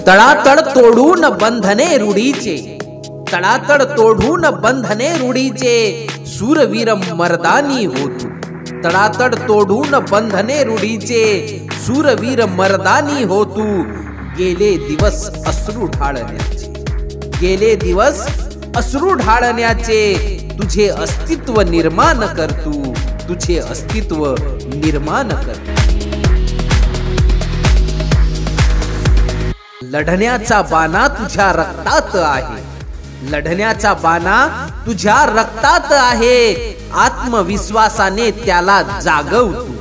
तळातळ तोडून बंधने रूढीचे, तळातळ तोडून बंधने रूढीचे, सूरवीर मर्दानी हो तू. तळातळ तोडून बंधने रूढीचे, सूरवीर मर्दानी हो तू. गेले दिवस अश्रू ढाळण्याचे, गेले दिवस अश्रू ढाळण्याचे, तुझे अस्तित्व निर्माण कर तू, तुझे अस्तित्व निर्माण कर. लढण्याचा बाणा तुझ्या रक्तात आहे, लढण्याचा बाणा तुझ्या रक्तात आहे, आत्मविश्वासाने त्याला जागव तू.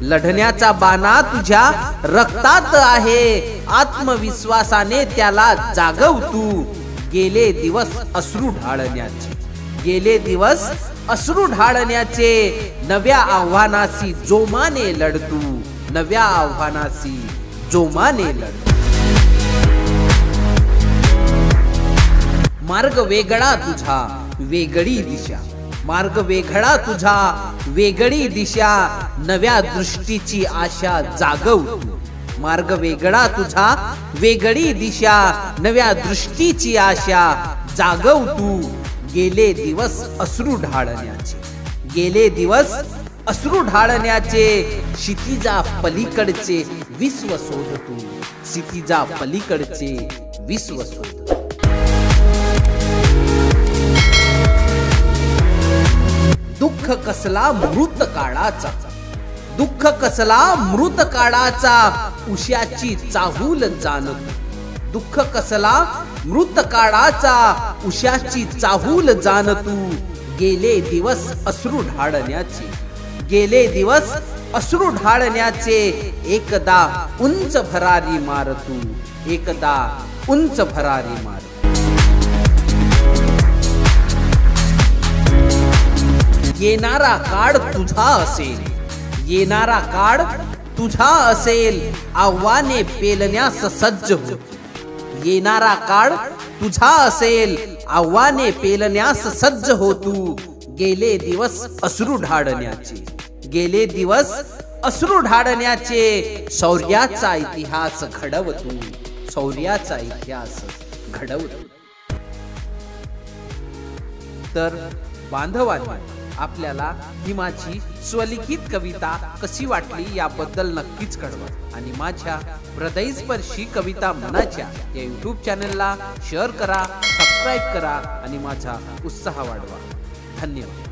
लढण्याचा बाणा तुझ्या रक्तात आहे, आत्मविश्वासाने त्याला जागव तू. गेले दिवस अश्रू ढाळण्याचे, गेले दिवस अश्रू ढाळण्याचे, नव्या आव्हानाशी जोमाने लढ तू, नव्या आव्हानाशी जोमाने लढ. मार्ग वेगळा तुझा वेगळी दिशा, मार्ग वेगळा तुझा वेगळी दिशा, नव्या दृष्टीची आशा जागव तू. मार्ग वेगळा तुझा वेगळी दिशा, नव्या दृष्टीची आशा जागव तू. गेले दिवस अश्रू ढाळण्याचे, गेले दिवस अश्रू ढाळण्याचे, क्षितिजा पलीकडचे विश्व शोध तू, क्षितिजा पलीकडचे विश्व शोध. दुःख कसला मृत काळाचा, दुःख कसला मृत काळाचा, उश्याची चाहूल जाण तू. दुःख कसला मृत काळाचा, उश्याची चाहूल जाण तू. गेले दिवस अश्रू ढाळण्याचे, गेले दिवस अश्रू ढाळण्याचे, एकदा उंच भरारी मार तू, एकदा उंच भरारी मार. येणारा काळ तुझा असेल, येणारा काळ तुझा असेल, आव्हाने पेलण्यास सज्ज हो. येणारा काळ तुझा असेल, आव्हाने पेलण्यास सज्ज हो तू. गेले दिवस अश्रू ढाळण्याचे, गेले दिवस अश्रू ढाळण्याचे, शौर्याचा इतिहास घडव तू, शौर्याचा इतिहास घडव तू. तर बांधवांनी, आपल्याला ही माझी स्वलिखित कविता कशी वाटली याबद्दल नक्कीच कळवा आणि माझ्या हृदयस्पर्शी कविता मनाच्या या YouTube चॅनलला शेअर करा, सबस्क्राईब करा आणि माझा उत्साह वाढवा. धन्यवाद.